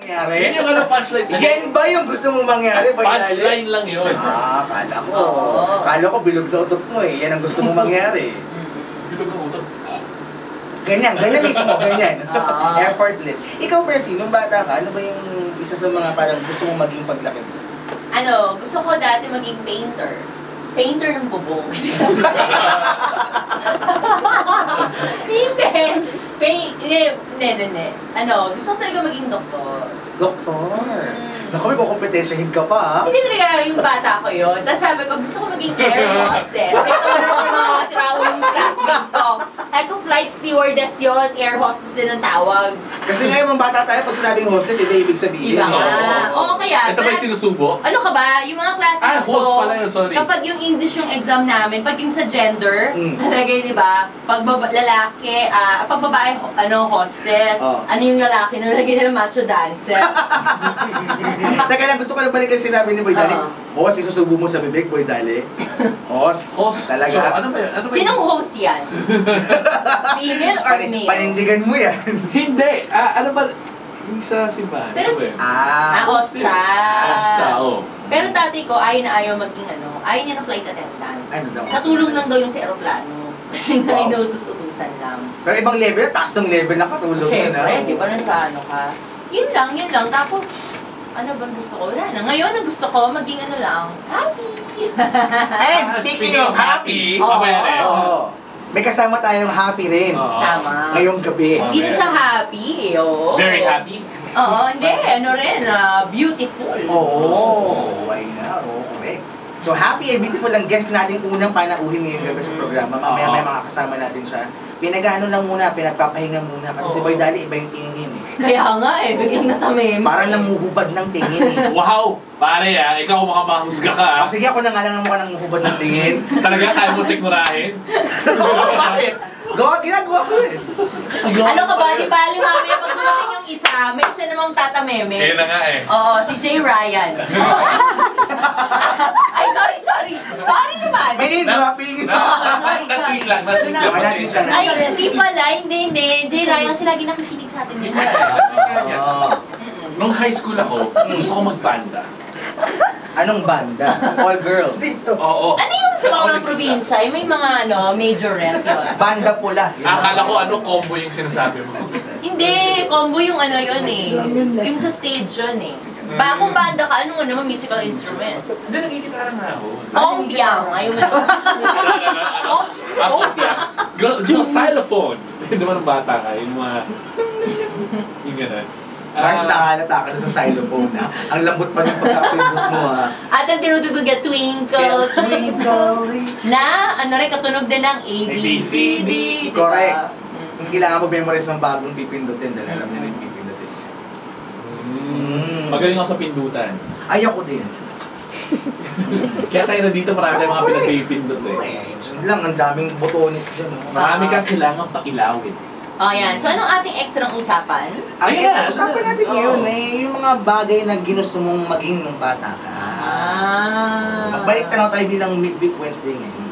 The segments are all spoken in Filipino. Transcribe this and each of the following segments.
mangyari? Yun yung punchline. Yan ba yung gusto mong mangyari? Punchline lang yun. Kala ko. Kala ko bilog na utot mo eh. Yan ang gusto mong mangyari. Bilog ang utot. Ganyan mismo, ganyan. Effortless. Ikaw, Percy, nung bata ka, ano ba yung isa sa mga parang gusto mong maging paglaki mo? Gusto ko dati maging painter. Painter ng bubong. Hindi. Gusto ko talaga maging doktor. Doktor? Naku, may kukumpetensyahin ka pa, ha? Hindi talaga yung bata ko yun. Tapos sabi ko, gusto ko maging air hostess. Ito na yung mga traveling classmates ko. Sabi ko, flight stewardess yun, air hostess din ang tawag. Kasi ngayon, mga bata tayo, pag sinabing hostess, hindi ibig sabihin. Iba nga. Oo, kaya. Ito ba yung sinusubo? Ano ka ba? Yung mga classmates host ko, pala yun, sorry. kapag yung English yung exam namin, pag yung sa gender, nalagay, di ba? Pag lalaki, pag babae, hostess. Ano yung lalaki, nalagay nila macho dancer. Teka lang, gusto ko lang balikan sinabi ni Boy Dali. Host, isusubo mo sa bibig, Boy Dali. Host? Talaga? So, ano ba yun? Sinong host yan? Female or male? Panindigan mo yan. Hindi! Ano ba? Yung sa simbahan. Pero, ano ba yun? Ostra. Ostra, oo. Pero dati ko, ayaw na ayaw maging ayaw niya ng flight attendant. Ano daw? Katulong lang daw yung sa aeroplano. Kasi na inuutos-utusan lang. Pero ibang level, taas ng level na katulong yun, ha? Siyempre, di ba nasa ka? Yun lang. Tapos, ano bang gusto ko? Wala na. Ngayon, ang gusto ko, maging happy. And speaking of happy, may kasama tayong happy rin. Tama. Ngayong gabi. Hindi na siya happy, Very happy? Hindi. Beautiful. Why not? Correct. So, happy and beautiful ang guest natin unang panauhin ngayong gabi sa programa. Mamaya may mga kasama natin siya. Pinag-ano lang muna, pinagpapahinga muna. Kasi si Boy Dali, iba yung tingin eh. Kaya nga biglang natamim. Parang namuhubad ng tingin eh. Wow! Pare ikaw makamahusga ka. Sige, ako na nga lang mukha namuhubad ng tingin. Talaga kaya mo sikmurahin? Bakit? Ginagawa ko eh. Ano ka ba? Di bali mamaya pag dumating yung isa, may isa namang tatameme. Kaya na nga eh. Oo, si Jay Ryan. Ay, sorry. Sorry naman. May dropping. Sorry. Natweet lang. Ay, hindi pala. Hindi. Jay Ryan, kasi lagi nakikinig sa atin yun. Nung high school ako, gusto ko magbanda. Anong banda? All girl. Oo. Ano yung sa mga probinsya? Yung may mga majorette yun. Banda pula. Akala ko combo yung sinasabi mo. Hindi, combo yung yun eh. Yung sa stage yun eh. Kung banda ka, ano naman musical instrument? Hindi, nagigitara nga ako. Ongpiang, ayaw mo Yung xylophone. Hindi naman bata ka, yung mga... Yung gano'n. Mars, nakalata ka na sa xylophone na. Ang lambot pa ng pagkapindot mo ha. At ang tinutugtog na Twinkle, Twinkle, na rin, katunog din ng A, B, C, D. Correct. Kung kailangan mo memorize ng bagong pipindutin, dahil alam nila yung pipindutin. Magaling ako sa pindutan. Ayaw ko din. Kaya tayo na dito, marami tayong mga pinagpipindot eh. Lang, ang daming botones dyan. Marami kang kailangan pakilawin. Yan. So, anong ating extra usapan? Usapan natin ngayon yung mga bagay na ginusto mong maging nung bata ka. Magbalik tanaw tayo bilang Midweek Wednesday ngayon.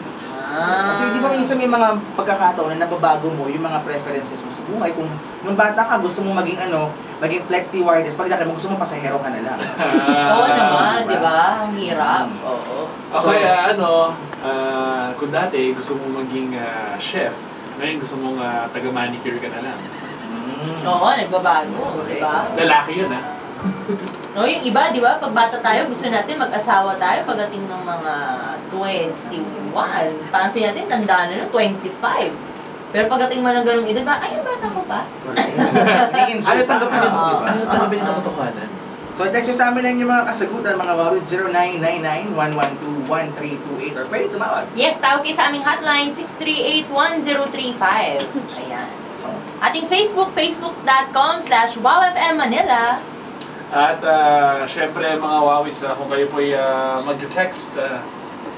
Kasi di ba minsan may mga pagkakataon na nababago mo yung mga preferences mo sa buhay. Kung nung bata ka gusto mong maging maging flight stewardess, pag laki mo gusto mong pasahero ka na lang. Oo naman, di ba? Ang hirap. Oo. Kaya kung dati gusto mong maging chef, ngayon gusto mong taga-manicure ka na lang. Oo, nagbabago, di ba? Lalaki yun Yung iba, di ba? Pag bata tayo, gusto natin mag-asawa tayo pagdating ng mga 21. Parang natin, tanda na 25. Pero pagdating mo ng ganung edad, ay, bata ko pa. Ano tanggapin mo, di ba? Ano tanggapin ng katotohanan? So, text nyo sa amin lang yung mga kasagutan, mga wawid 0999-112-1328 or pwede tumawag. Yes, tawag kayo sa aming hotline 638-1035. Ayan. Ating Facebook, facebook.com/wowfm Manila. At syempre mga wawits, kung kayo po'y mag-text,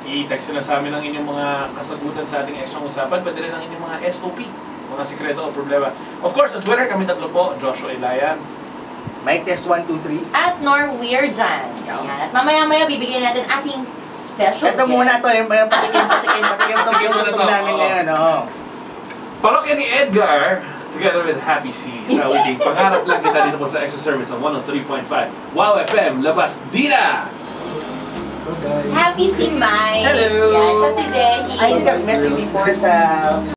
i-text nyo na sa amin ang inyong mga kasagutan sa ating extra usapan, pwede rin ang inyong mga SOP, mga sikreto o problema. Of course, on Twitter kami tatlo po, Joshua Ilayan. Mic test 1, 2, 3. At Nor Weirjan. Ayan. At mamaya-maya bibigyan natin ating special Ito muna to, yung patikim itong namin ngayon. Parokya ni Edgar, Together with Happy Seas. Ulitin, pangarap lang kita dito po sa Extra Service ng 103.5. Wow FM, Labas Dina! Happy si Mike. Hello. Yan, pati Dehi. I think I've met you before sa